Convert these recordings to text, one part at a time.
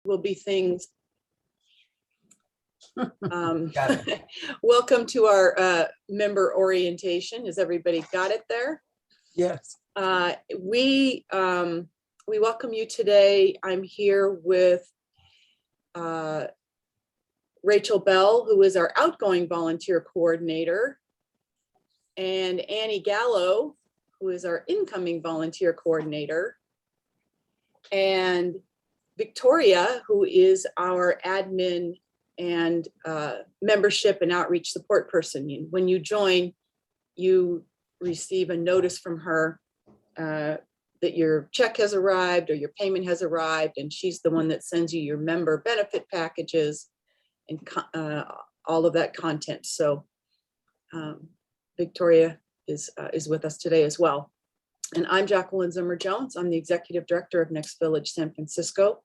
will be things. Got it. Welcome to our member orientation. Has everybody got it there? Yes. We welcome you today. I'm here with Rachel Bell, who is our outgoing volunteer coordinator, and Annie Gallo, who is our incoming volunteer coordinator, and Victoria, who is our admin and membership and outreach support person. When you join, you receive a notice from her that your check has arrived or your payment has arrived, and she's the one that sends you your member benefit packages and all of that content. So Victoria is with us today as well. And I'm Jacqueline Zimmer-Jones. I'm the Executive Director of Next Village San Francisco.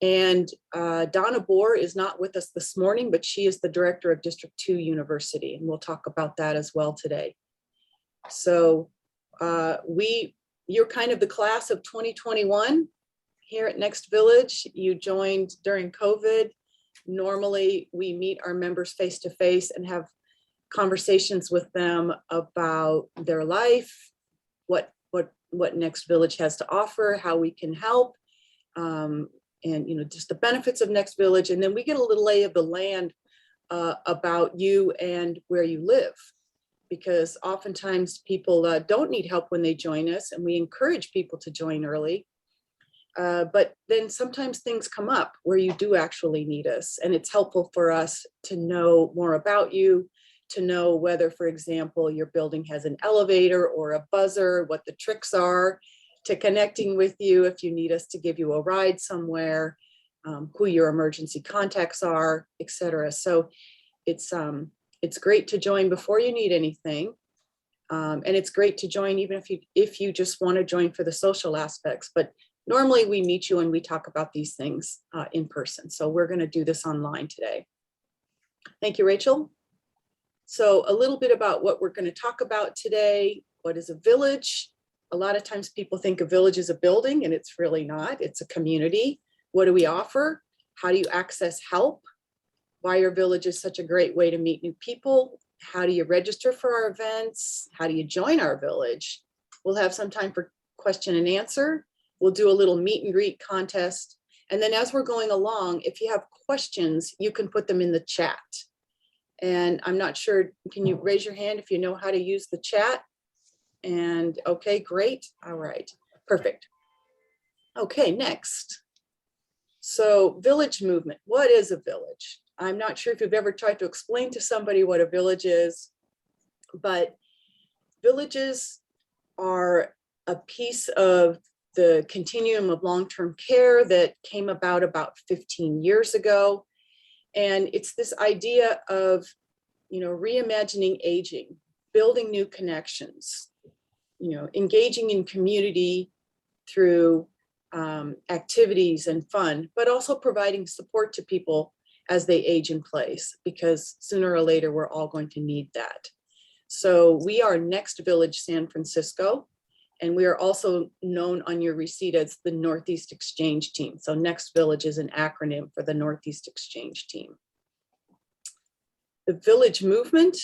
And Donna Bohr is not with us this morning, but she is the Director of District 2 University, and we'll talk about that as well today. So you're kind of the class of 2021 here at Next Village. You joined during COVID. Normally, we meet our members face-to-face and have conversations with them about their life, what Next Village has to offer, how we can help, and just the benefits of Next Village. And then we get a little lay of the land about you and where you live, because oftentimes people don't need help when they join us, and we encourage people to join early. But then sometimes things come up where you do actually need us, and it's helpful for us to know more about you, to know whether, for example, your building has an elevator or a buzzer, what the tricks are to connecting with you if you need us to give you a ride somewhere, who your emergency contacts are, etc. So it's great to join before you need anything. And it's great to join even if you just want to join for the social aspects. But normally we meet you and we talk about these things in person. So we're going to do this online today. Thank you, Rachel. So a little bit about what we're going to talk about today. What is a village? A lot of times people think a village is a building, and it's really not. It's a community. What do we offer? How do you access help? Why your village is such a great way to meet new people. How do you register for our events? How do you join our village? We'll have some time for question and answer. We'll do a little meet and greet contest. And then as we're going along, if you have questions, you can put them in the chat. And I'm not sure, can you raise your hand if you know how to use the chat? And okay, great. All right, perfect. Okay, next. So village movement. What is a village? I'm not sure if you've ever tried to explain to somebody what a village is, but villages are a piece of the continuum of long-term care that came about 15 years ago. And it's this idea of, reimagining aging, building new connections, engaging in community through activities and fun, but also providing support to people as they age in place, because sooner or later, we're all going to need that. So we are Next Village San Francisco, and we are also known on your receipt as the Northeast Exchange Team. So Next Village is an acronym for the Northeast Exchange Team. The Village Movement,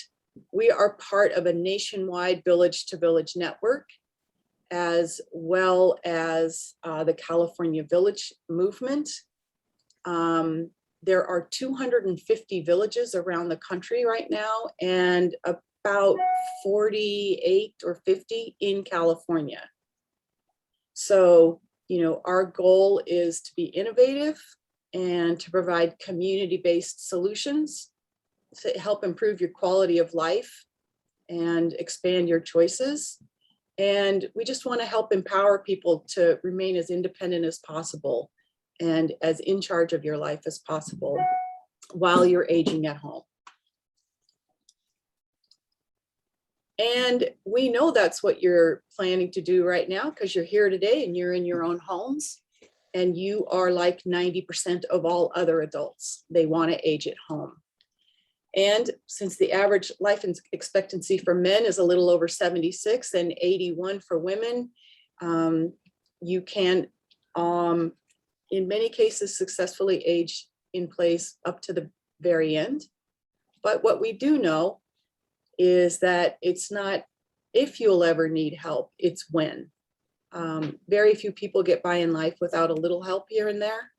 we are part of a nationwide village to village network, as well as the California Village Movement. There are 250 villages around the country right now, and about 48 or 50 in California. So, our goal is to be innovative and to provide community-based solutions to help improve your quality of life and expand your choices. And we just want to help empower people to remain as independent as possible and as in charge of your life as possible while you're aging at home. And we know that's what you're planning to do right now, because you're here today and you're in your own homes, and you are like 90% of all other adults. They want to age at home. And since the average life expectancy for men is a little over 76 and 81 for women, you can in many cases successfully age in place up to the very end. But what we do know is that it's not if you'll ever need help, it's when. Very few people get by in life without a little help here and there.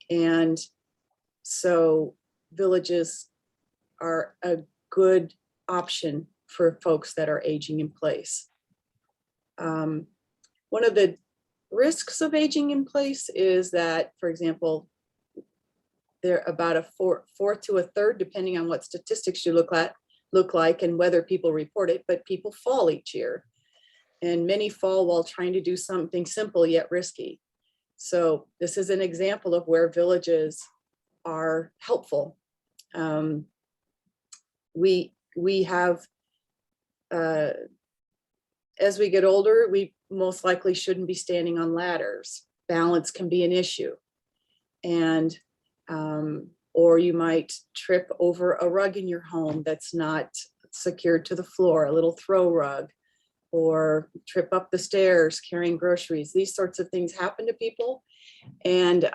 And so villages are a good option for folks that are aging in place. One of the risks of aging in place is that, for example, they're about a fourth to a third, depending on what statistics you look like and whether people report it, but people fall each year. And many fall while trying to do something simple yet risky. So this is an example of where villages are helpful. We have, as we get older, we most likely shouldn't be standing on ladders. Balance can be an issue. And, or you might trip over a rug in your home that's not secured to the floor, a little throw rug, or trip up the stairs carrying groceries. These sorts of things happen to people. And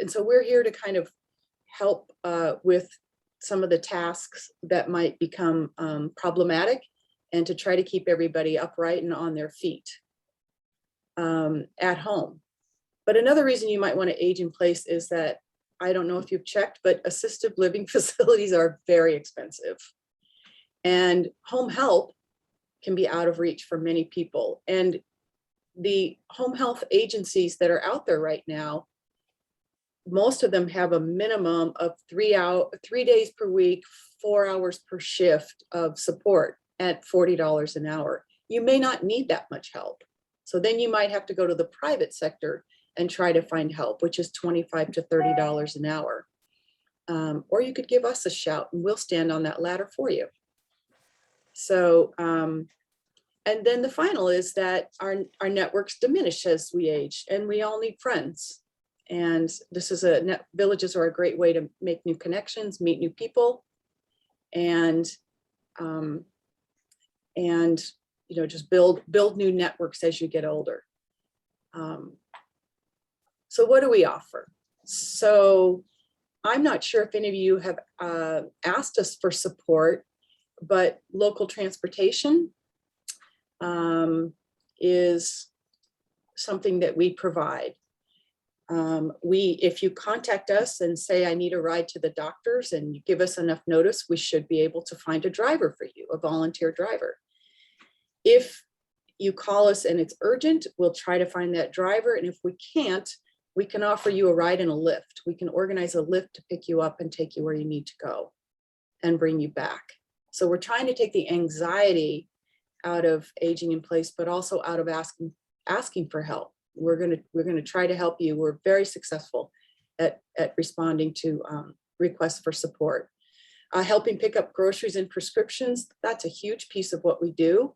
so we're here to kind of help with some of the tasks that might become problematic and to try to keep everybody upright and on their feet at home. But another reason you might want to age in place is that, I don't know if you've checked, but assisted living facilities are very expensive. And home help can be out of reach for many people. And the home health agencies that are out there right now, most of them have a minimum of 3 days per week, 4 hours per shift of support at $40 an hour. You may not need that much help. So then you might have to go to the private sector and try to find help, which is $25 to $30 an hour. Or you could give us a shout and we'll stand on that ladder for you. So, and then the final is that our networks diminish as we age, and we all need friends. And this is villages are a great way to make new connections, meet new people, and just build new networks as you get older. So what do we offer? So I'm not sure if any of you have asked us for support, but local transportation is something that we provide. If you contact us and say, I need a ride to the doctors, and you give us enough notice, we should be able to find a driver for you, a volunteer driver. If you call us and it's urgent, we'll try to find that driver. And if we can't, we can offer you a ride in a lift. We can organize a lift to pick you up and take you where you need to go and bring you back. So we're trying to take the anxiety out of aging in place, but also out of asking for help. We're gonna try to help you. We're very successful at responding to requests for support. Helping pick up groceries and prescriptions, that's a huge piece of what we do.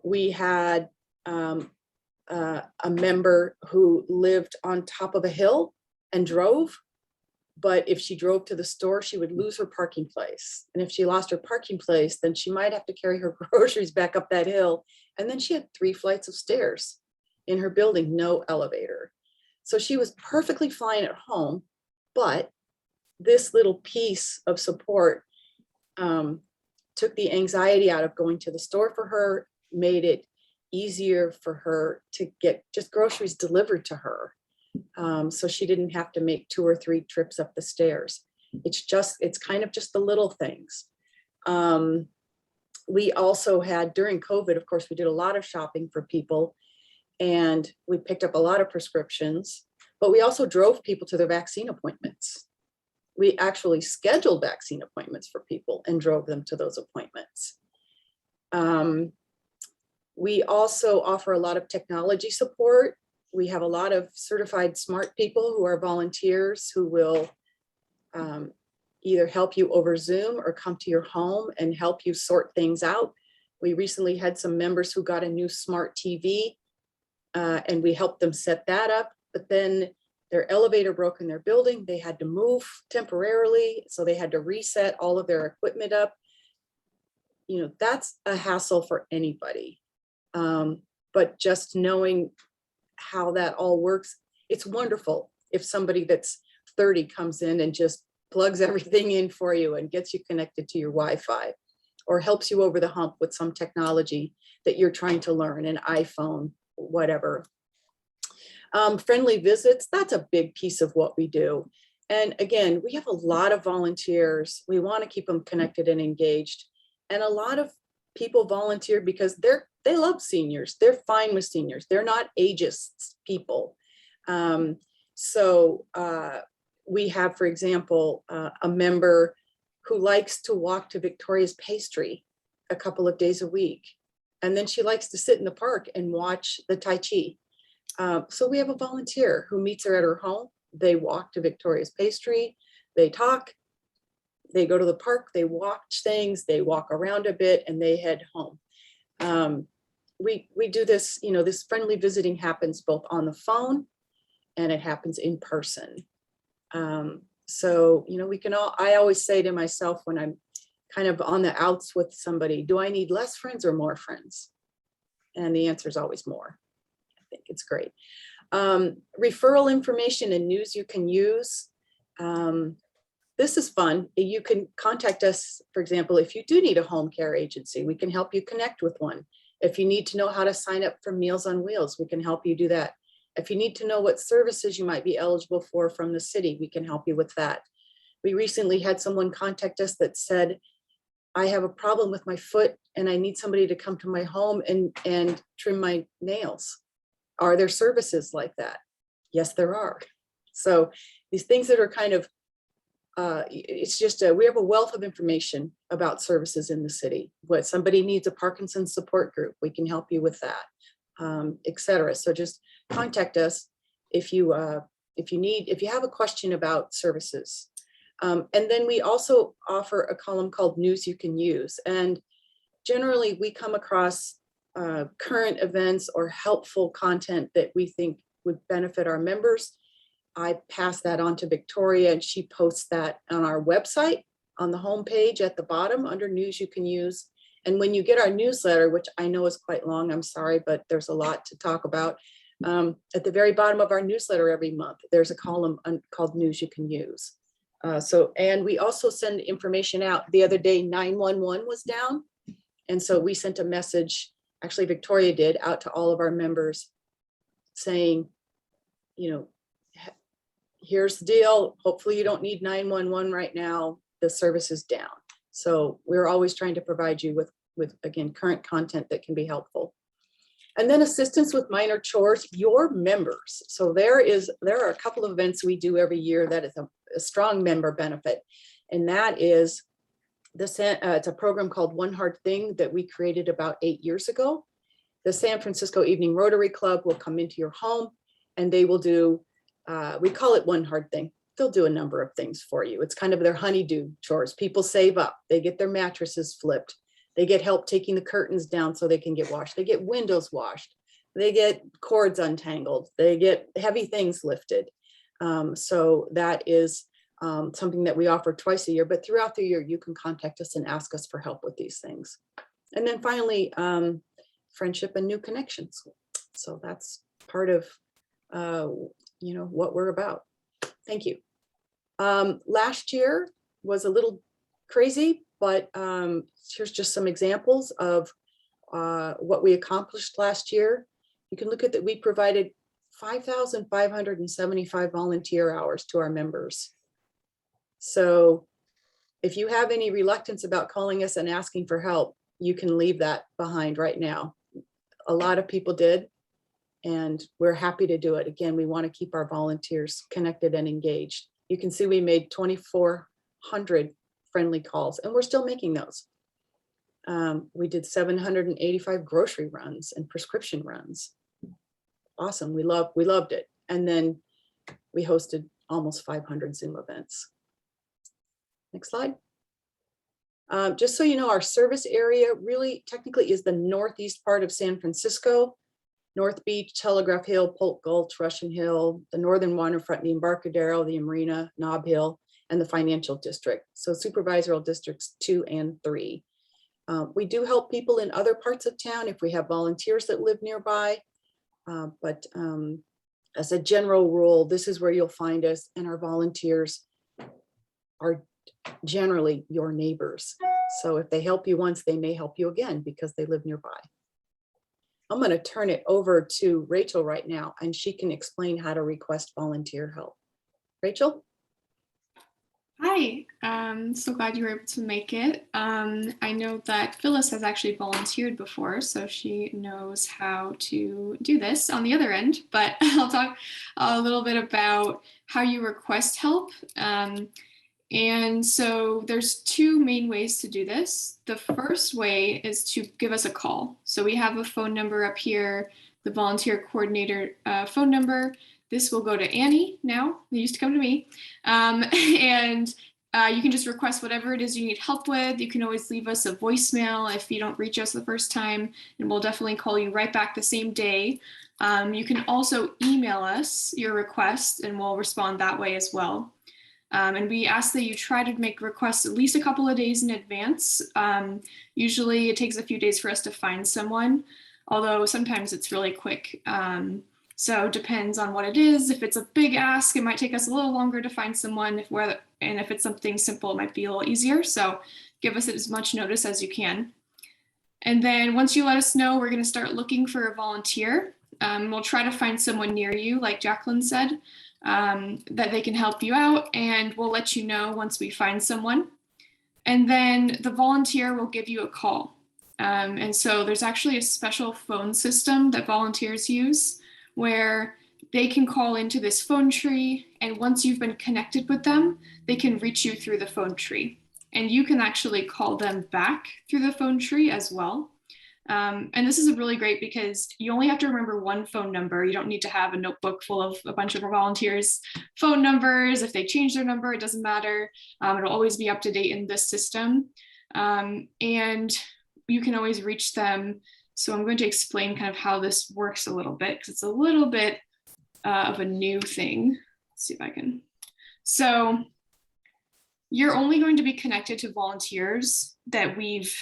We had a member who lived on top of a hill and drove, but if she drove to the store, she would lose her parking place. And if she lost her parking place, then she might have to carry her groceries back up that hill. And then she had 3 flights of stairs in her building, no elevator. So she was perfectly fine at home, but this little piece of support took the anxiety out of going to the store for her, made it easier for her to get just groceries delivered to her. So she didn't have to make 2 or 3 trips up the stairs. It's kind of just the little things. We also had, during COVID, of course, we did a lot of shopping for people, and we picked up a lot of prescriptions, but we also drove people to their vaccine appointments. We actually scheduled vaccine appointments for people and drove them to those appointments. We also offer a lot of technology support. We have a lot of certified smart people who are volunteers who will either help you over Zoom or come to your home and help you sort things out. We recently had some members who got a new smart TV and we helped them set that up, but then their elevator broke in their building. They had to move temporarily, so they had to reset all of their equipment up. That's a hassle for anybody. But just knowing how that all works. It's wonderful if somebody that's 30 comes in and just plugs everything in for you and gets you connected to your Wi-Fi, or helps you over the hump with some technology that you're trying to learn, an iPhone, whatever. Friendly visits, that's a big piece of what we do. And again, we have a lot of volunteers. We want to keep them connected and engaged. And a lot of people volunteer because they love seniors. They're fine with seniors. They're not ageist people. We have, for example, a member who likes to walk to Victoria's Pastry a couple of days a week. And then she likes to sit in the park and watch the Tai Chi. So we have a volunteer who meets her at her home. They walk to Victoria's Pastry, they talk, they go to the park, they watch things, they walk around a bit, and they head home. We do this, this friendly visiting happens both on the phone and it happens in person. I always say to myself when I'm kind of on the outs with somebody, do I need less friends or more friends? And the answer is always more. I think it's great. Referral information and news you can use. This is fun. You can contact us, for example, if you do need a home care agency, we can help you connect with one. If you need to know how to sign up for Meals on Wheels, we can help you do that. If you need to know what services you might be eligible for from the city, we can help you with that. We recently had someone contact us that said, I have a problem with my foot and I need somebody to come to my home and trim my nails. Are there services like that? Yes, there are. So these things that are kind of, we have a wealth of information about services in the city. What somebody needs a Parkinson's support group, we can help you with that, etc. So just contact us if you have a question about services. And then we also offer a column called News You Can Use. And generally we come across current events or helpful content that we think would benefit our members. I pass that on to Victoria and she posts that on our website on the homepage at the bottom under News You Can Use. And when you get our newsletter, which I know is quite long, I'm sorry, but there's a lot to talk about. At the very bottom of our newsletter every month, there's a column called News You Can Use. And we also send information out. The other day, 911 was down. And so we sent a message, actually Victoria did, out to all of our members saying, here's the deal. Hopefully you don't need 911 right now. The service is down. So we're always trying to provide you with again, current content that can be helpful. And then assistance with minor chores, your members. So there are a couple of events we do every year that is a strong member benefit. And that is, it's a program called One Hard Thing that we created about 8 years ago. The San Francisco Evening Rotary Club will come into your home and they will do, we call it One Hard Thing. They'll do a number of things for you. It's kind of their honeydew chores. People save up, they get their mattresses flipped. They get help taking the curtains down so they can get washed. They get windows washed. They get cords untangled. They get heavy things lifted. So that is something that we offer twice a year, but throughout the year, you can contact us and ask us for help with these things. And then finally, friendship and new connections. So that's part of what we're about. Thank you. Last year was a little crazy, but here's just some examples of what we accomplished last year. You can look at that. We provided 5,575 volunteer hours to our members. So if you have any reluctance about calling us and asking for help, you can leave that behind right now. A lot of people did, and we're happy to do it. Again, we want to keep our volunteers connected and engaged. You can see we made 2,400 friendly calls, and we're still making those. We did 785 grocery runs and prescription runs. Awesome, we loved it. And then we hosted almost 500 Zoom events. Next slide. Just so you know, our service area really technically is the northeast part of San Francisco. North Beach, Telegraph Hill, Polk Gulch, Russian Hill, the northern waterfront, the Embarcadero, the Marina, Nob Hill, and the financial district. So supervisory districts 2 and 3. We do help people in other parts of town if we have volunteers that live nearby. But as a general rule, this is where you'll find us, and our volunteers are generally your neighbors. So if they help you once, they may help you again because they live nearby. I'm going to turn it over to Rachel right now, and she can explain how to request volunteer help. Rachel? Hi, so glad you were able to make it. I know that Phyllis has actually volunteered before, so she knows how to do this on the other end, but I'll talk a little bit about how you request help. And so there's two main ways to do this. The first way is to give us a call. So we have a phone number up here, the volunteer coordinator phone number. This will go to Annie now. They used to come to me. And you can just request whatever it is you need help with. You can always leave us a voicemail if you don't reach us the first time, and we'll definitely call you right back the same day. You can also email us your request, and we'll respond that way as well. And we ask that you try to make requests at least a couple of days in advance. Usually it takes a few days for us to find someone, although sometimes it's really quick. So it depends on what it is. If it's a big ask, it might take us a little longer to find someone. And if it's something simple, it might be a little easier. So give us as much notice as you can. And then once you let us know, we're going to start looking for a volunteer. We'll try to find someone near you, like Jacqueline said, that they can help you out, and we'll let you know once we find someone. And then the volunteer will give you a call. And so there's actually a special phone system that volunteers use where they can call into this phone tree, and once you've been connected with them, they can reach you through the phone tree. And you can actually call them back through the phone tree as well. And this is really great because you only have to remember one phone number. You don't need to have a notebook full of a bunch of volunteers' phone numbers. If they change their number, it doesn't matter. It'll always be up to date in this system. And you can always reach them. So I'm going to explain kind of how this works a little bit, because it's a little bit of a new thing. Let's see if I can. So you're only going to be connected to volunteers that we've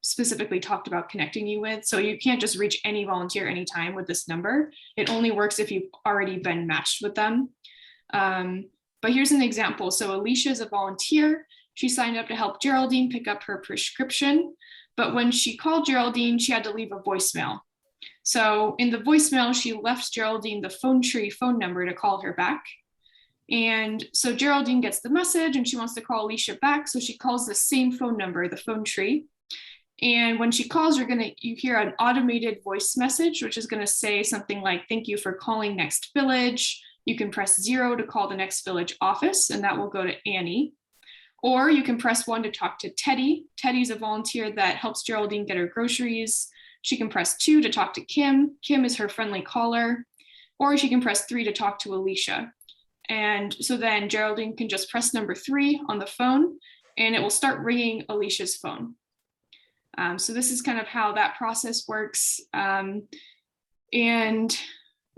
specifically talked about connecting you with. So you can't just reach any volunteer anytime with this number. It only works if you've already been matched with them. But here's an example. So Alicia is a volunteer. She signed up to help Geraldine pick up her prescription. But when she called Geraldine, she had to leave a voicemail. So in the voicemail, she left Geraldine the phone tree phone number to call her back. And so Geraldine gets the message and she wants to call Alicia back. So she calls the same phone number, the phone tree. And when she calls, you hear an automated voice message, which is going to say something like, "Thank you for calling Next Village." You can press 0 to call the Next Village office, and that will go to Annie. Or you can press 1 to talk to Teddy. Teddy's a volunteer that helps Geraldine get her groceries. She can press 2 to talk to Kim. Kim is her friendly caller. Or she can press 3 to talk to Alicia. And so then Geraldine can just press number 3 on the phone, and it will start ringing Alicia's phone. So this is kind of how that process works. And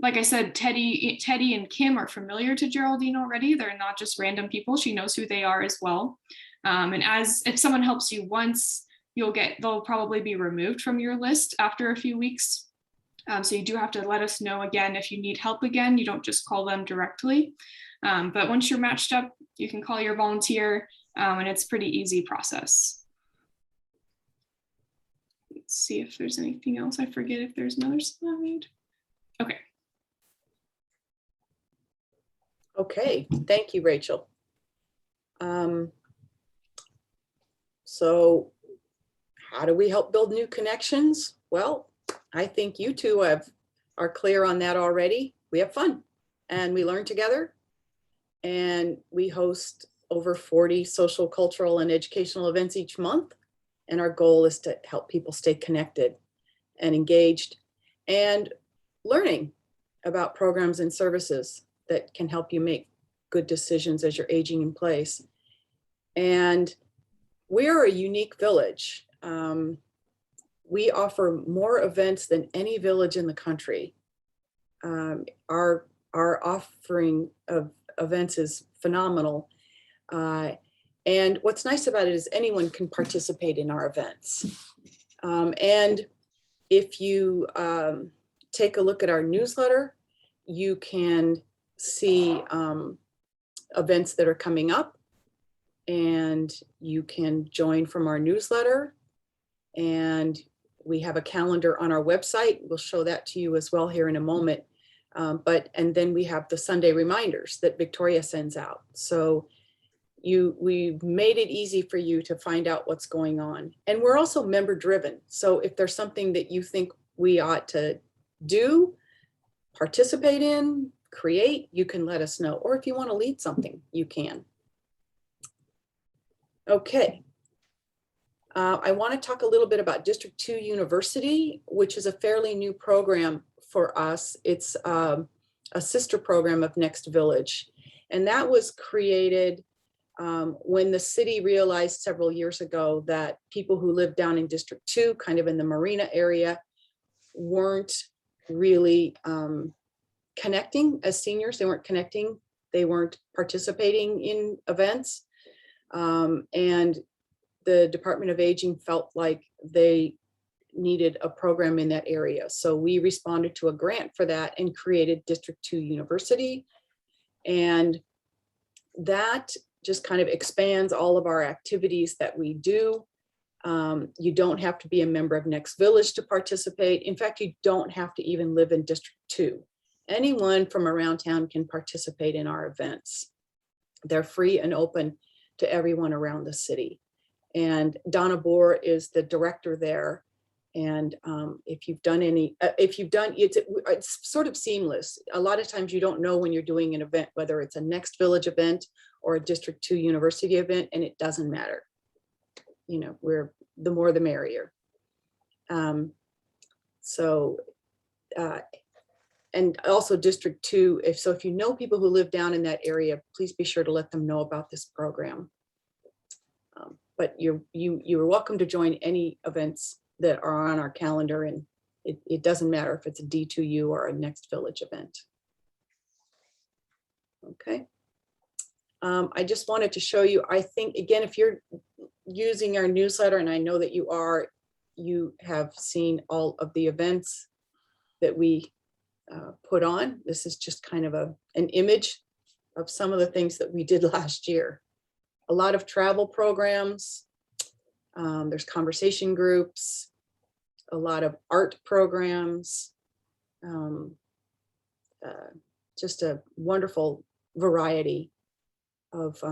like I said, Teddy and Kim are familiar to Geraldine already. They're not just random people. She knows who they are as well. And if someone helps you once, they'll probably be removed from your list after a few weeks. So you do have to let us know again if you need help again. You don't just call them directly. But once you're matched up, you can call your volunteer, and it's a pretty easy process. Let's see if there's anything else. I forget if there's another slide. Okay. Okay, thank you, Rachel. So how do we help build new connections? Well, I think you two are clear on that already. We have fun and we learn together, and we host over 40 social, cultural, and educational events each month. And our goal is to help people stay connected and engaged and learning about programs and services that can help you make good decisions as you're aging in place. And we are a unique village. We offer more events than any village in the country. Our offering of events is phenomenal. And what's nice about it is anyone can participate in our events. And if you take a look at our newsletter. You can see events that are coming up, and you can join from our newsletter. And we have a calendar on our website. We'll show that to you as well here in a moment. And then we have the Sunday reminders that Victoria sends out. So we've made it easy for you to find out what's going on. And we're also member driven. So if there's something that you think we ought to do, participate in, create, you can let us know. Or if you want to lead something, you can. Okay. I want to talk a little bit about District 2 University, which is a fairly new program for us. It's a sister program of Next Village. And that was created when the city realized several years ago that people who live down in District 2, kind of in the Marina area, weren't really connecting as seniors. They weren't connecting. They weren't participating in events. And the Department of Aging felt like they needed a program in that area. So we responded to a grant for that and created District 2 University. And that just kind of expands all of our activities that we do. You don't have to be a member of Next Village to participate. In fact, you don't have to even live in District 2. Anyone from around town can participate in our events. They're free and open to everyone around the city. And Donna Bohr is the director there. And if you've done, it's sort of seamless. A lot of times you don't know when you're doing an event, whether it's a Next Village event or a District 2 University event, and it doesn't matter. You know, the more the merrier. And also District 2, if you know people who live down in that area, please be sure to let them know about this program. But you're welcome to join any events that are on our calendar, and it doesn't matter if it's a D2U or a Next Village event. Okay. I just wanted to show you, I think, again, if you're using our newsletter, and I know that you are, you have seen all of the events that we put on. This is just kind of an image of some of the things that we did last year. A lot of travel programs. There's conversation groups, a lot of art programs, just a wonderful variety of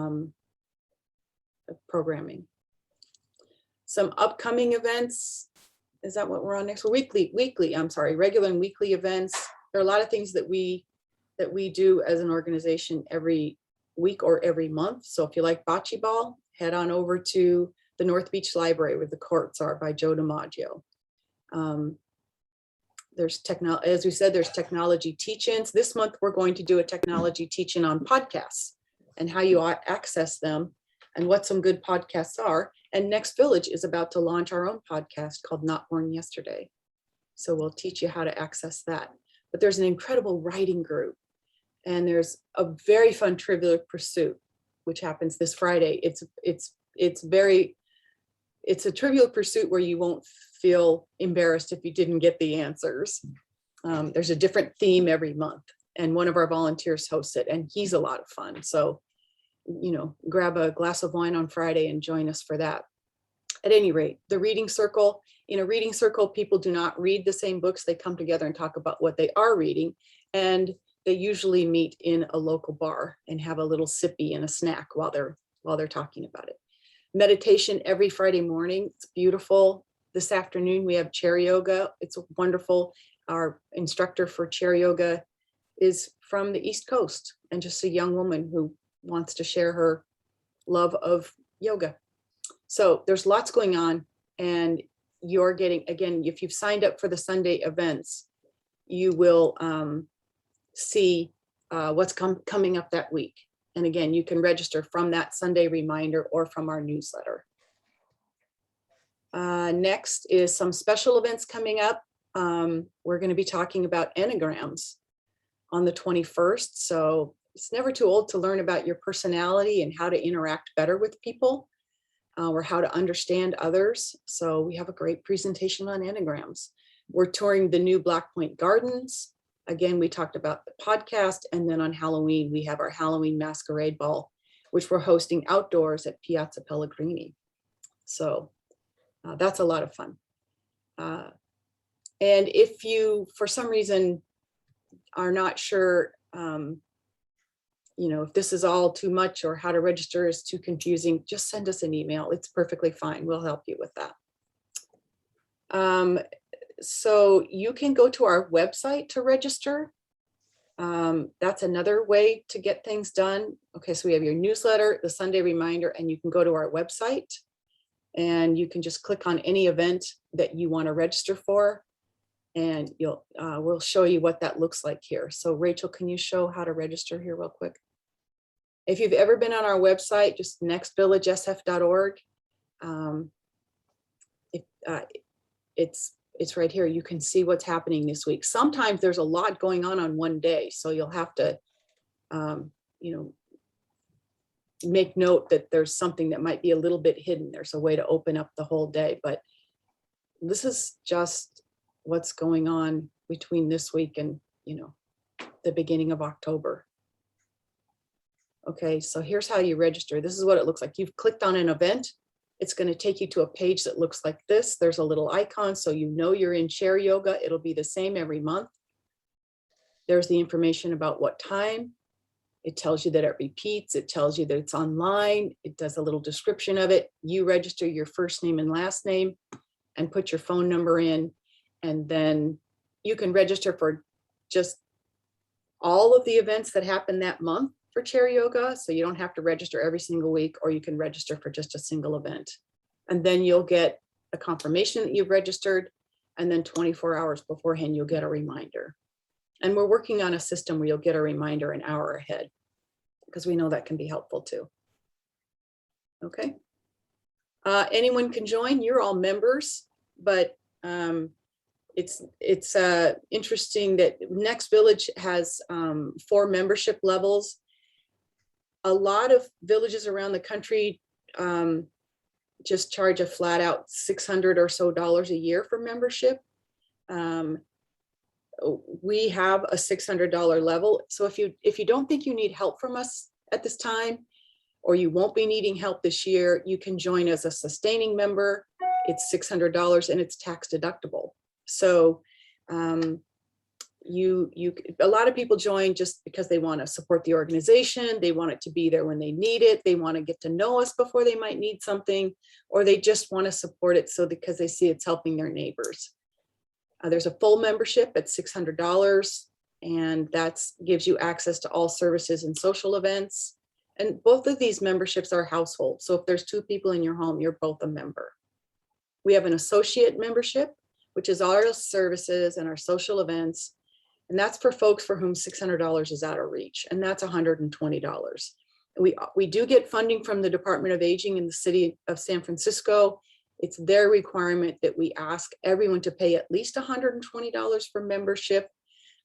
programming. Some upcoming events. Is that what we're on next? Well, regular and weekly events. There are a lot of things that we do as an organization every week or every month. So if you like bocce ball, head on over to the North Beach Library where the courts are by Joe DiMaggio. As we said, there's technology teach-ins. This month, we're going to do a technology teach-in on podcasts and how you access them and what some good podcasts are. And Next Village is about to launch our own podcast called Not Born Yesterday. So we'll teach you how to access that. But there's an incredible writing group. And there's a very fun Trivial Pursuit, which happens this Friday. It's a Trivial Pursuit where you won't feel embarrassed if you didn't get the answers. There's a different theme every month, and one of our volunteers hosts it, and he's a lot of fun. So, you know, grab a glass of wine on Friday and join us for that. At any rate, the reading circle. In a reading circle, people do not read the same books. They come together and talk about what they are reading, and they usually meet in a local bar and have a little sippy and a snack while they're talking about it. Meditation every Friday morning. It's beautiful. This afternoon we have chair yoga. It's wonderful. Our instructor for chair yoga is from the East Coast and just a young woman who wants to share her love of yoga. So there's lots going on, and you're getting, again, if you've signed up for the Sunday events, you will see what's coming up that week. And again, you can register from that Sunday reminder or from our newsletter. Next is some special events coming up. We're going to be talking about enneagrams on the 21st. So it's never too old to learn about your personality and how to interact better with people, or how to understand others. So we have a great presentation on enneagrams. We're touring the new Black Point Gardens. Again, we talked about the podcast, and then on Halloween, we have our Halloween Masquerade Ball, which we're hosting outdoors at Piazza Pellegrini. So that's a lot of fun. And if you, for some reason, are not sure, if this is all too much or how to register is too confusing, just send us an email. It's perfectly fine. We'll help you with that. So you can go to our website to register. That's another way to get things done. Okay, so we have your newsletter, the Sunday reminder, and you can go to our website and you can just click on any event that you want to register for, and we'll show you what that looks like here. So Rachel, can you show how to register here real quick? If you've ever been on our website, just nextvillagesf.org. It's right here. You can see what's happening this week. Sometimes there's a lot going on one day, so you'll have to, make note that there's something that might be a little bit hidden. There's a way to open up the whole day, but this is just what's going on between this week and, the beginning of October. Okay, so here's how you register. This is what it looks like. You've clicked on an event. It's going to take you to a page that looks like this. There's a little icon, so you're in chair yoga. It'll be the same every month. There's the information about what time. It tells you that it repeats. It tells you that it's online. It does a little description of it. You register your first name and last name and put your phone number in, and then you can register for just all of the events that happen that month for chair yoga. So you don't have to register every single week, or you can register for just a single event. And then you'll get a confirmation that you've registered. And then 24 hours beforehand, you'll get a reminder. And we're working on a system where you'll get a reminder an hour ahead, because we know that can be helpful too. Okay. Anyone can join. You're all members, but it's interesting that Next Village has 4 membership levels. A lot of villages around the country just charge a flat out $600 or so a year for membership. We have a $600 level. So if you don't think you need help from us at this time, or you won't be needing help this year, you can join as a sustaining member. It's $600 and it's tax deductible. So a lot of people join just because they want to support the organization. They want it to be there when they need it. They want to get to know us before they might need something, or they just want to support it because they see it's helping their neighbors. There's a full membership at $600, and that gives you access to all services and social events. And both of these memberships are household. So if there's 2 people in your home, you're both a member. We have an associate membership, which is our services and our social events. And that's for folks for whom $600 is out of reach. And that's $120. We do get funding from the Department of Aging in the city of San Francisco. It's their requirement that we ask everyone to pay at least $120 for membership.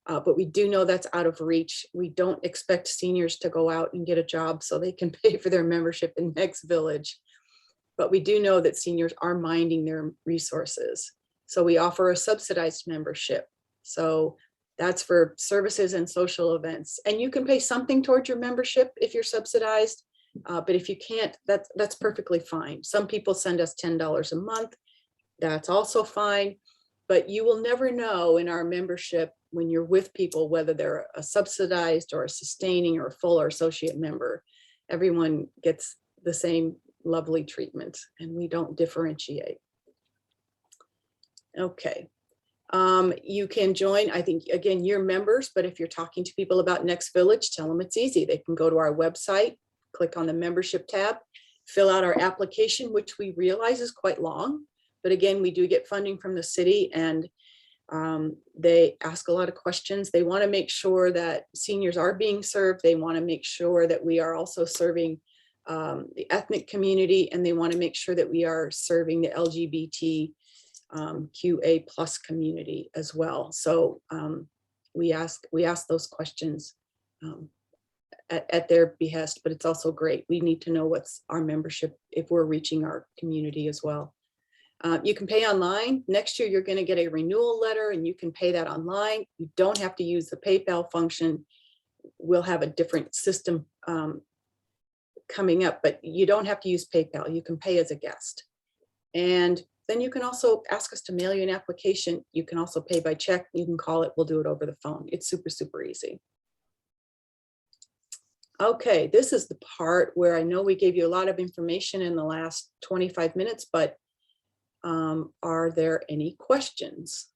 But we do know that's out of reach. We don't expect seniors to go out and get a job so they can pay for their membership in Next Village. But we do know that seniors are minding their resources. So we offer a subsidized membership. So that's for services and social events. And you can pay something towards your membership if you're subsidized. But if you can't, that's perfectly fine. Some people send us $10 a month. That's also fine. But you will never know in our membership when you're with people whether they're a subsidized or a sustaining or a full or associate member. Everyone gets the same lovely treatment, and we don't differentiate. Okay. You can join, I think, again, you're members, but if you're talking to people about Next Village, tell them it's easy. They can go to our website, click on the membership tab, fill out our application, which we realize is quite long. But again, we do get funding from the city, and they ask a lot of questions. They want to make sure that seniors are being served. They want to make sure that we are also serving the ethnic community, and they want to make sure that we are serving the LGBT QA plus community as well. So we ask those questions at their behest, but it's also great. We need to know what's our membership if we're reaching our community as well. You can pay online. Next year, you're going to get a renewal letter and you can pay that online. You don't have to use the PayPal function. We'll have a different system coming up, but you don't have to use PayPal. You can pay as a guest. And then you can also ask us to mail you an application. You can also pay by check. You can call it. We'll do it over the phone. It's super, super easy. Okay, this is the part where I know we gave you a lot of information in the last 25 minutes, but are there any questions?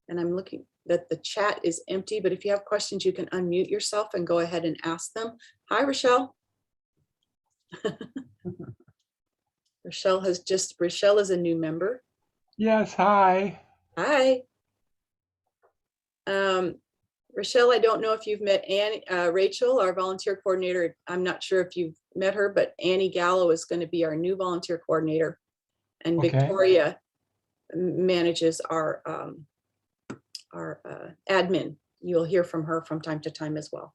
And I'm looking that the chat is empty, but if you have questions, you can unmute yourself and go ahead and ask them. Hi, Rochelle. Rochelle is a new member. Yes, hi. Hi. Rochelle, I don't know if you've met Rachel, our volunteer coordinator. I'm not sure if you've met her, but Annie Gallo is going to be our new volunteer coordinator. And Okay. Victoria manages our admin. You'll hear from her from time to time as well.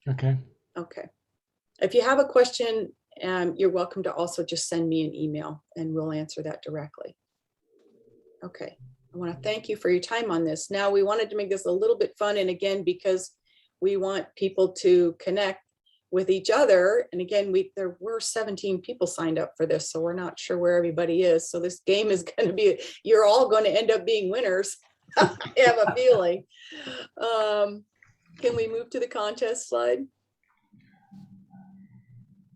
Okay. Okay. If you have a question, you're welcome to also just send me an email and we'll answer that directly. Okay. I want to thank you for your time on this. Now, we wanted to make this a little bit fun. And again, because we want people to connect with each other. And again, there were 17 people signed up for this, so we're not sure where everybody is. So this game is going to be, you're all going to end up being winners. I have a feeling. Can we move to the contest slide?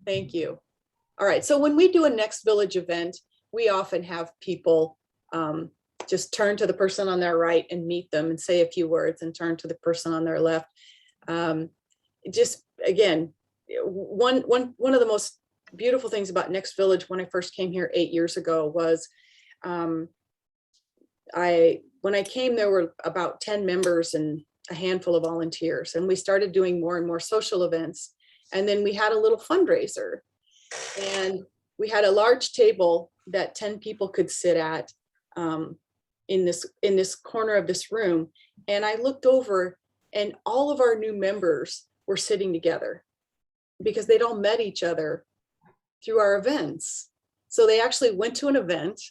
Thank you. All right. So when we do a Next Village event, we often have people just turn to the person on their right and meet them and say a few words and turn to the person on their left. Just again, one of the most beautiful things about Next Village when I first came here 8 years ago was when I came, there were about 10 members and a handful of volunteers, and we started doing more and more social events. And then we had a little fundraiser, and we had a large table that 10 people could sit at in this corner of this room. And I looked over and all of our new members were sitting together because they'd all met each other through our events. So they actually went to an event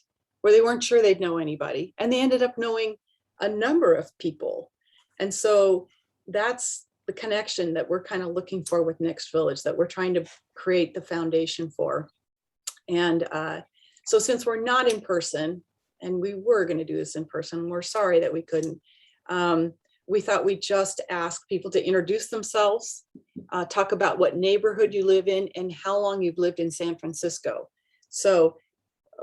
where they weren't sure they'd know anybody, and they ended up knowing a number of people. And so that's the connection that we're kind of looking for with Next Village, that we're trying to create the foundation for. And so since we're not in person, and we were going to do this in person, we're sorry that we couldn't. We thought we'd just ask people to introduce themselves, talk about what neighborhood you live in and how long you've lived in San Francisco. So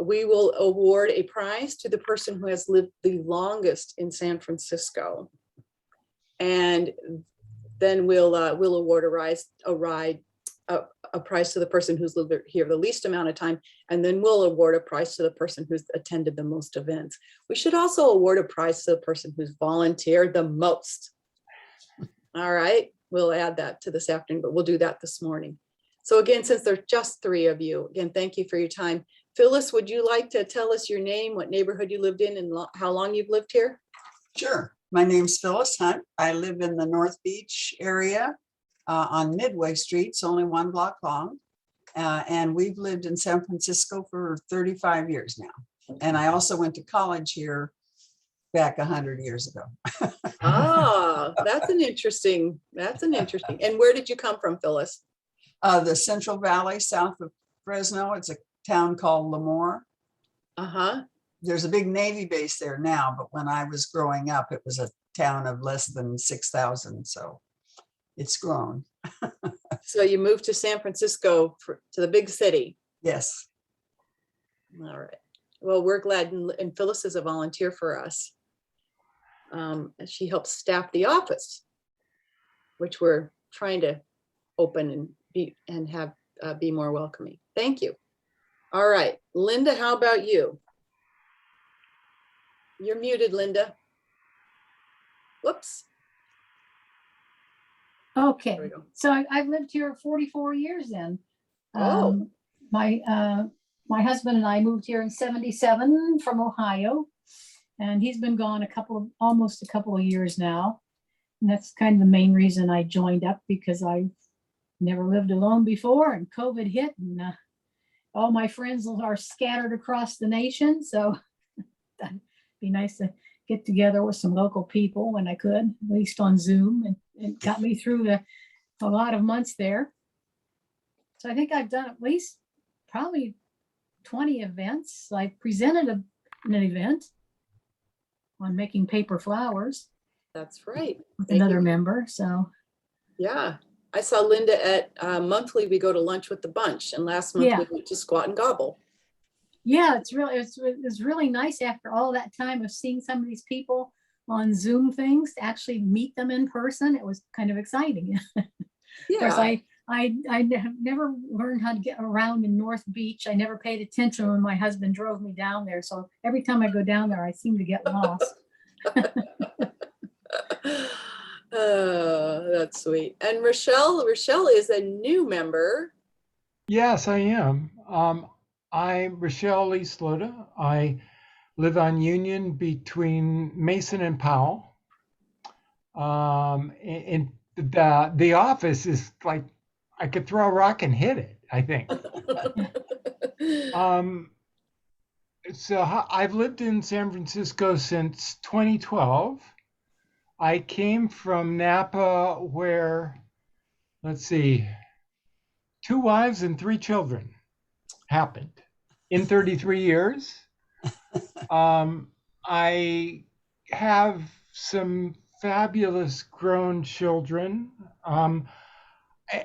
we will award a prize to the person who has lived the longest in San Francisco. And then we'll award a prize to the person who's lived here the least amount of time, and then we'll award a prize to the person who's attended the most events. We should also award a prize to the person who's volunteered the most. All right, we'll add that to this afternoon, but we'll do that this morning. So again, since there's just 3 of you, again, thank you for your time. Phyllis, would you like to tell us your name, what neighborhood you lived in, and how long you've lived here? Sure. My name's Phyllis Hunt. I live in the North Beach area on Midway Street. It's only 1 block long. And we've lived in San Francisco for 35 years now. And I also went to college here back 100 years ago. Ah, that's an interesting. And where did you come from, Phyllis? The Central Valley, south of Fresno. It's a town called Lemoore. Uh-huh. There's a big Navy base there now, but when I was growing up, it was a town of less than 6,000. So it's grown. So you moved to San Francisco to the big city. Yes. All right. Well, we're glad, and Phyllis is a volunteer for us. She helps staff the office, which we're trying to open and be more welcoming. Thank you. All right, Linda, how about you? You're muted, Linda. Whoops. Okay, There we go. so I've lived here 44 years then. Oh. My husband and I moved here in '77 from Ohio, and he's been gone almost a couple of years now. And that's kind of the main reason I joined up, because I've never lived alone before, and COVID hit, and all my friends are scattered across the nation, so that'd be nice to get together with some local people when I could, at least on Zoom, and it got me through a lot of months there. So I think I've done at least probably 20 events. I presented an event on making paper flowers That's right. with Thank another you. member. So Yeah, I saw Linda at monthly, we go to lunch with the bunch, and last month Yeah. we went to Squat and Gobble. yeah, it's really nice after all that time of seeing some of these people on Zoom things to actually meet them in person. It was kind of exciting. Of course, Yeah, I never learned how to get around in North Beach. I never paid attention when my husband drove me down there. So every time I go down there, I seem to get lost. oh, that's sweet. And Rochelle is a new member. Yes, I am. I'm Rochelle Lee Slota. I live on Union between Mason and Powell. And the office is like I could throw a rock and hit it, I think. So I've lived in San Francisco since 2012. I came from Napa where, let's see, 2 wives and 3 children happened in 33 years. I have some fabulous grown children.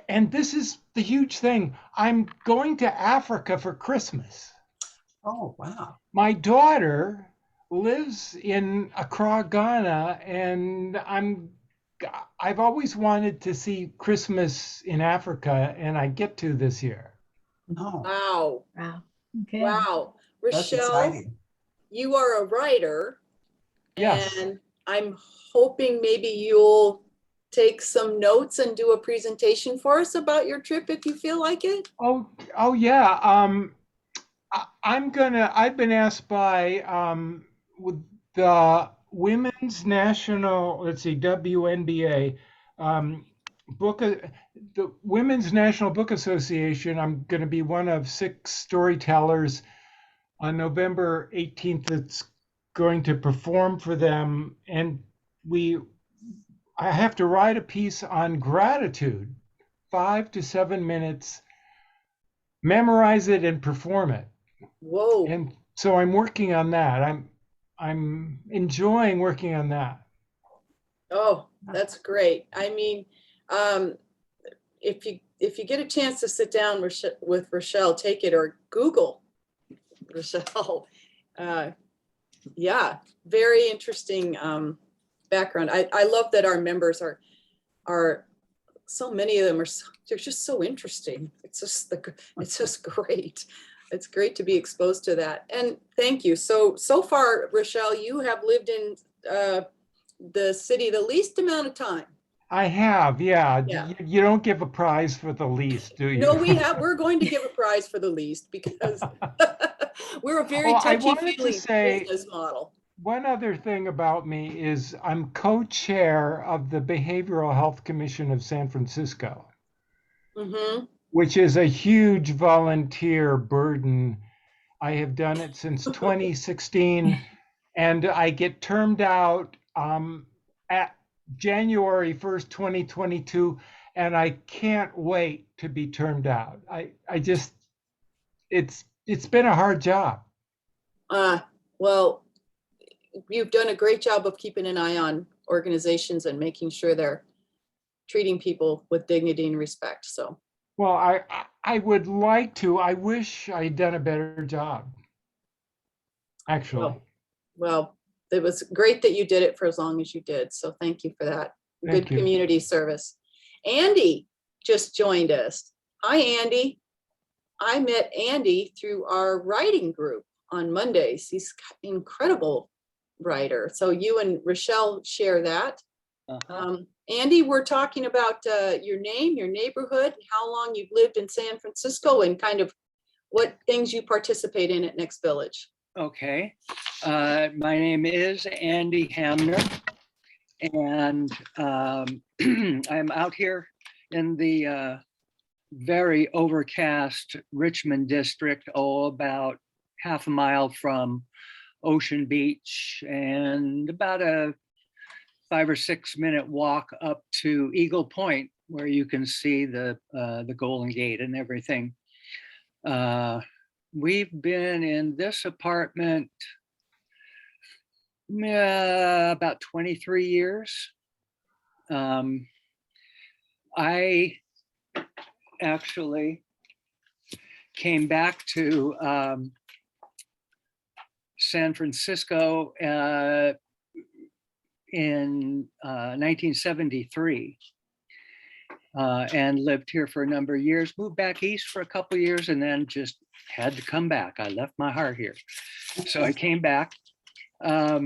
And this is the huge thing. I'm going to Africa for Christmas. Oh, wow. My daughter lives in Accra, Ghana, and I've always wanted to see Christmas in Africa, and I get to this year. Oh, Wow, Wow. Okay. wow. that's Rochelle, exciting. you are a writer, Yes. and I'm hoping maybe you'll take some notes and do a presentation for us about your trip if you feel like it. Oh yeah. I've been asked by with the Women's National, let's see, WNBA, the Women's National Book Association. I'm going to be one of 6 storytellers on November 18th that's going to perform for them. And I have to write a piece on gratitude, 5 to 7 minutes, memorize it and perform it. Whoa. And so I'm working on that. I'm enjoying working on that. Oh, that's great. I mean, if you get a chance to sit down with Rochelle, take it, or Google Rochelle. Yeah, very interesting background. I love that our members are so many of them they're just so interesting. It's just great. It's great to be exposed to that. And thank you. So far, Rochelle, you have lived in the city the least amount of time. I have, yeah. Yeah. You don't give a prize for the least, do you? No, we're going to give a prize for the least because we're a very I wanted to touchy-feely say business model. one other thing about me is I'm co-chair of the Behavioral Health Commission of San Francisco, Mm-hmm. which is a huge volunteer burden. I have done it since 2016, and I get termed out at January 1st, 2022, and I can't wait to be termed out. It's been a hard job. Well, you've done a great job of keeping an eye on organizations and making sure they're treating people with dignity and respect. So, well, I would like to. I wish I'd done a better job, actually. well, it was great that you did it for as long as you did. So thank you for that. Thank Good you. community service. Andy just joined us. Hi, Andy. I met Andy through our writing group on Mondays. He's an incredible writer. So you and Rochelle share that. Andy, we're talking about your name, your neighborhood, how long you've lived in San Francisco, and kind of what things you participate in at Next Village. Okay. My name is Andy Hamner, and I'm out here in the very overcast Richmond district, about half a mile from Ocean Beach, and about a 5 or 6 minute walk up to Eagle Point, where you can see the Golden Gate and everything. We've been in this apartment about 23 years. I actually came back to San Francisco in 1973 and lived here for a number of years, moved back east for a couple of years, and then just had to come back. I left my heart here. So I came back. But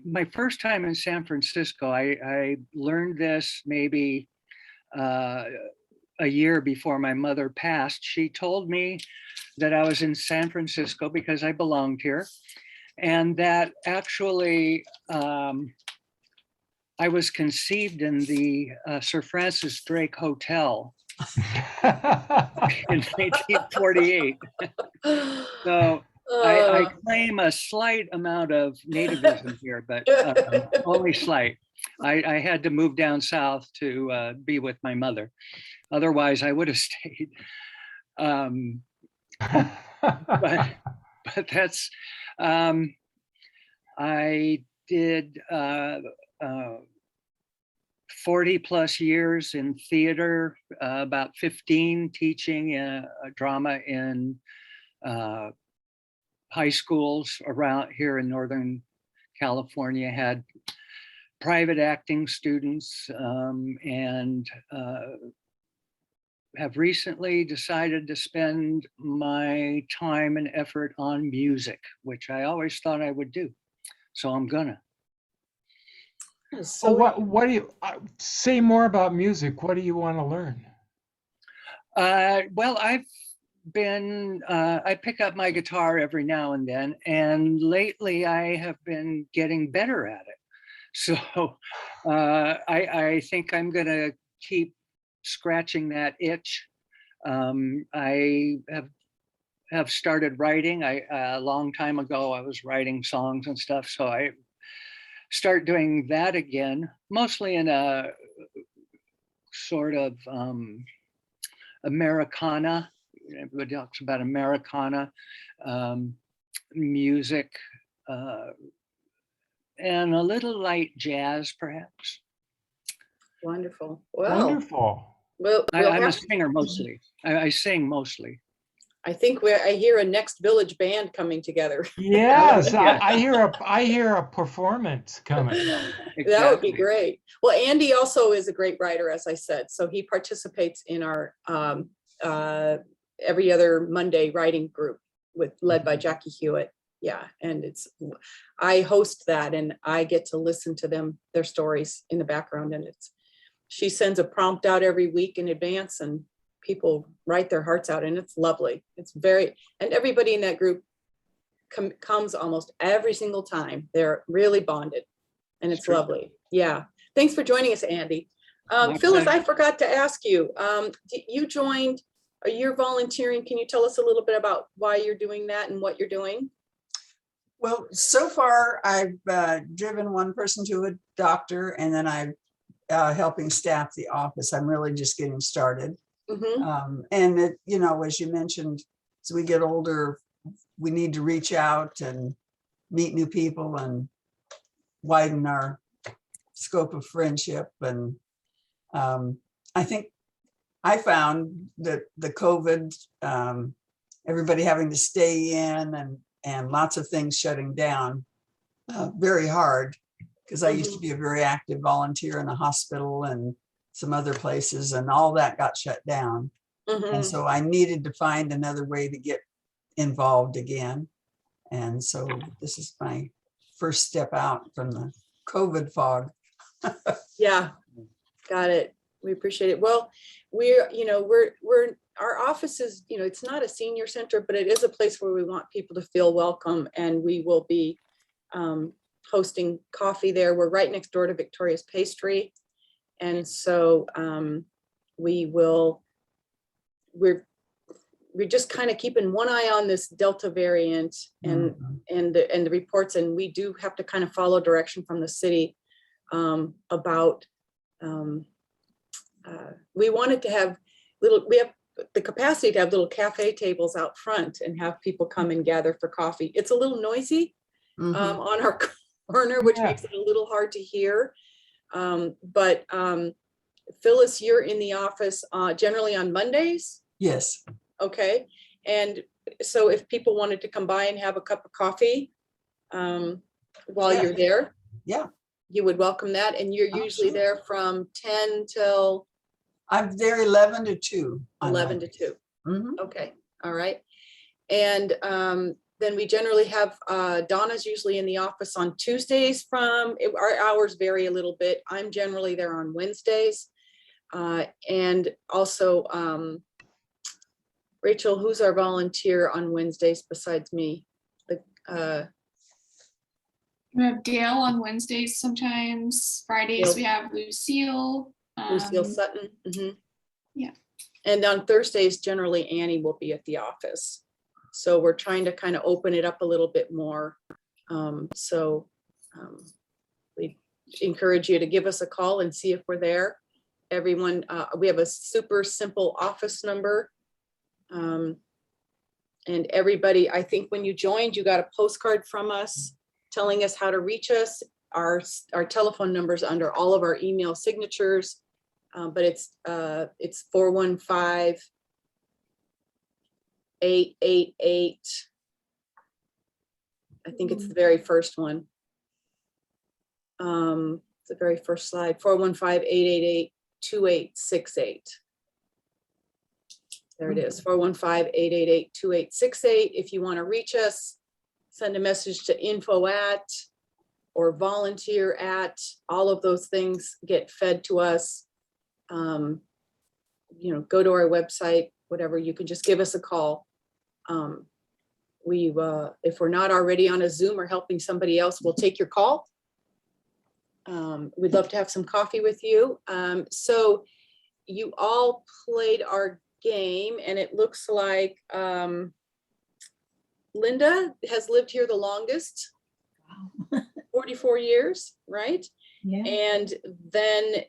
my first time in San Francisco, I learned this maybe a year before my mother passed. She told me that I was in San Francisco because I belonged here, and that actually I was conceived in the Sir Francis Drake Hotel in 1948. So I claim a slight amount of nativism here, but only slight. I had to move down south to be with my mother. Otherwise, I would have stayed. But that's, I did 40 plus years in theater, about 15 teaching drama in high schools around here in Northern California, had private acting students, and have recently decided to spend my time and effort on music, which I always thought I would do. So I'm gonna. So what do you say more about music? What do you want to learn? Well, I've been, I pick up my guitar every now and then, and lately I have been getting better at it. So I think I'm gonna keep scratching that itch. I have started writing. A long time ago, I was writing songs and stuff, so I start doing that again, mostly in a sort of Americana. Everybody talks about Americana music, and a little light jazz, perhaps. Wonderful. Well, Wonderful. well, I'm a singer mostly. I sing mostly. I think I hear a Next Village band coming together. Yes, Yeah. I hear a performance coming. Exactly. That would be great. Well, Andy also is a great writer, as I said. So he participates in our every other Monday writing group led by Jackie Hewitt. Yeah, and I host that, and I get to listen to their stories in the background, and she sends a prompt out every week in advance, and people write their hearts out, and it's lovely. And everybody in that group comes almost every single time. They're really bonded, and it's lovely. Yeah. Thanks for joining us, Andy. Phyllis, I forgot to ask you, you joined, you're volunteering. Can you tell us a little bit about why you're doing that and what you're doing? Well, so far I've driven one person to a doctor, and then I'm helping staff the office. I'm really just getting started. Mm-hmm. And it, as you mentioned, as we get older, we need to reach out and meet new people and widen our scope of friendship. And I think I found that the COVID, everybody having to stay in and lots of things shutting down, very hard, because I used to be a very active volunteer in a hospital and some other places, and all that got shut down. Mm-hmm. And so I needed to find another way to get involved again. And so this is my first step out from the COVID fog. Yeah, got it. We appreciate it. Well, our office is, it's not a senior center, but it is a place where we want people to feel welcome, and we will be hosting coffee there. We're right next door to Victoria's Pastry. And so we're just kind of keeping one eye on this Delta variant and the reports, and we do have to kind of follow direction from the city about we wanted to have we have the capacity to have little cafe tables out front and have people come and gather for coffee. It's a little noisy on our corner, which makes it a little hard to hear. But Phyllis, you're in the office generally on Mondays? Yes. Okay. And so if people wanted to come by and have a cup of coffee while you're there, you would welcome that. And you're usually there from 10 till? I'm there 11 to 2. 11 to 2. Okay. All right. And then we generally have Donna's usually in the office on Tuesdays our hours vary a little bit. I'm generally there on Wednesdays. And also Rachel, who's our volunteer on Wednesdays besides me? We have Dale on Wednesdays sometimes. Fridays Dale. we have Lucille. Lucille Sutton. Yeah. And on Thursdays, generally Annie will be at the office. So we're trying to kind of open it up a little bit more. We encourage you to give us a call and see if we're there. Everyone, we have a super simple office number. And everybody, I think when you joined, you got a postcard from us telling us how to reach us. Our telephone numbers under all of our email signatures, but it's 415-888. I think it's the very first one. It's the very first slide, 415-888-2868. There it is, 415-888-2868. If you want to reach us, send a message to info@ or volunteer at, all of those things get fed to us. Go to our website, whatever, you can just give us a call. If we're not already on a Zoom or helping somebody else, we'll take your call. We'd love to have some coffee with you. So you all played our game, and it looks like Linda has lived here the longest. Wow. 44 years, right? Yeah. And then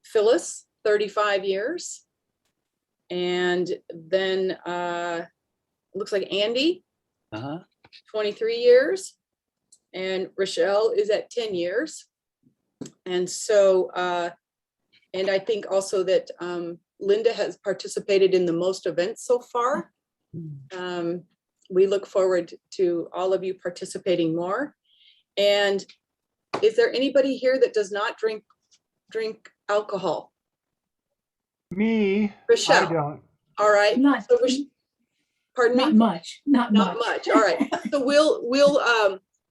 Phyllis, 35 years. And then looks like Andy, 23 years. And Rochelle is at 10 years. And so, and I think also that Linda has participated in the most events so far. We look forward to all of you participating more. And is there anybody here that does not drink alcohol? Me, Rochelle. I don't. All right. Not, So pardon me? not much, not much. Not much. All right. So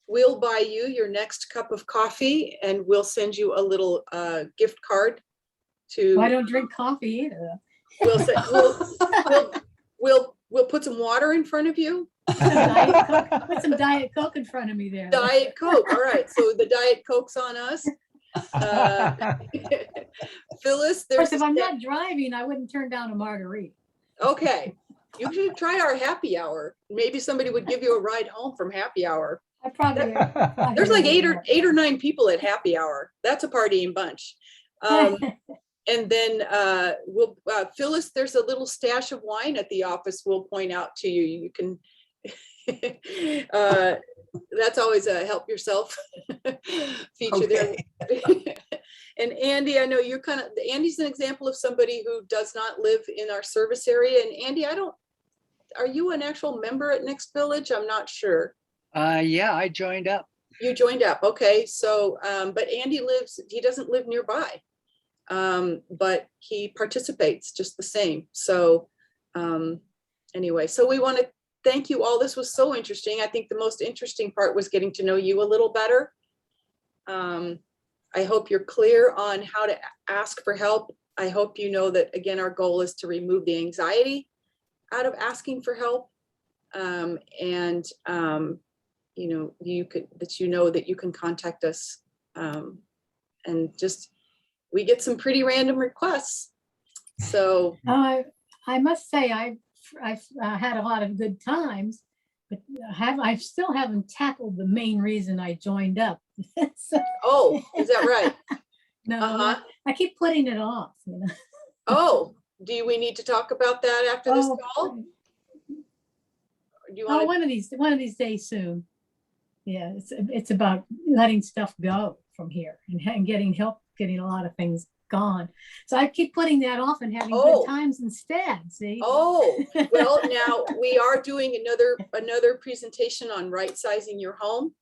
we'll buy you your next cup of coffee, and we'll send you a little gift card to. I don't drink coffee either. We'll put some water in front of you. Put some Diet Coke in front of me there. Diet Coke. All right. So the Diet Coke's on us. Phyllis, Of course, if I'm not driving, I wouldn't turn down a margarita. Okay. You should try our happy hour. Maybe somebody would give you a ride home from happy hour. I probably. There's like eight or nine people at happy hour. That's a partying bunch. And then Phyllis, there's a little stash of wine at the office. We'll point out to you. You can, that's always a help yourself feature there. And Andy, I know you're Andy's an example of somebody who does not live in our service area. And Andy, are you an actual member at Next Village? I'm not sure. Yeah, I joined up. You joined up. Okay. So, but Andy he doesn't live nearby. But he participates just the same. So anyway, so we want to thank you all. This was so interesting. I think the most interesting part was getting to know you a little better. I hope you're clear on how to ask for help. I hope you know that, again, our goal is to remove the anxiety out of asking for help. that you can contact us. And just, we get some pretty random requests. So, I must say, I've had a lot of good times, but I still haven't tackled the main reason I joined up. So, oh, is that right? no, Uh-huh. I keep putting it off, you know. Oh, do we need to talk about that after this Oh, call? Do you oh, want one of these days soon. Yeah, it's about letting stuff go from here and getting help, getting a lot of things gone. So I keep putting that off and having Oh. good times instead. See? Oh, well, now we are doing another presentation on right sizing your home,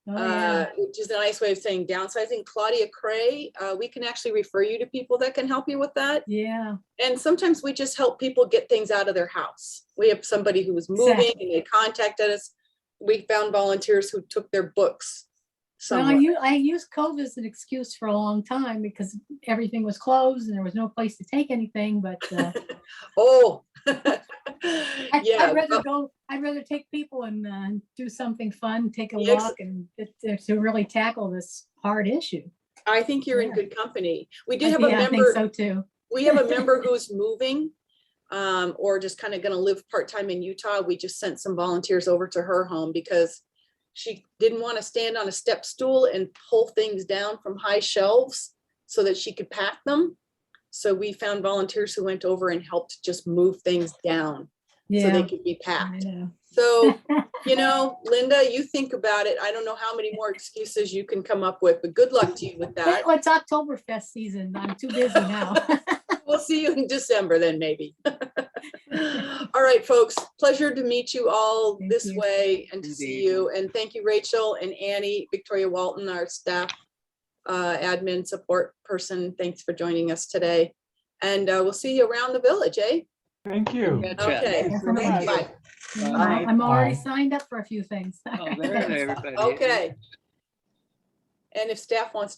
Oh, yeah. which is a nice way of saying downsizing. Claudia Cray, we can actually refer you to people that can help you with that. Yeah. And sometimes we just help people get things out of their house. We have somebody who was moving Exactly. and they contacted us. We found volunteers who took their books Well, somewhere. I used COVID as an excuse for a long time because everything was closed and there was no place to take anything. But Oh, I'd rather take people and do something fun, take a Yes. walk, and to really tackle this hard issue. I think you're in Yeah. good company. We did have a Yeah, I think member. so too. We have a member who's moving or just kind of going to live part-time in Utah. We just sent some volunteers over to her home because she didn't want to stand on a step stool and pull things down from high shelves so that she could pack them. So we found volunteers who went over and helped just move things down so they Yeah, could be I packed. know. So, Linda, you think about it. I don't know how many more excuses you can come up with, but good luck to you with that. Well, it's Oktoberfest season. I'm too busy now. We'll see you in December then, maybe. All right, folks, pleasure to meet you all Thank this you. way and to see Indeed. you. And thank you, Rachel and Annie, Victoria Walton, our staff, admin support person. Thanks for joining us today. And we'll see you around the village, eh? Thank you. Betcha. Okay. Thanks so Thank much. you. Bye. I'm already Bye. signed up for a few things. Oh, there, everybody. Okay. And if staff wants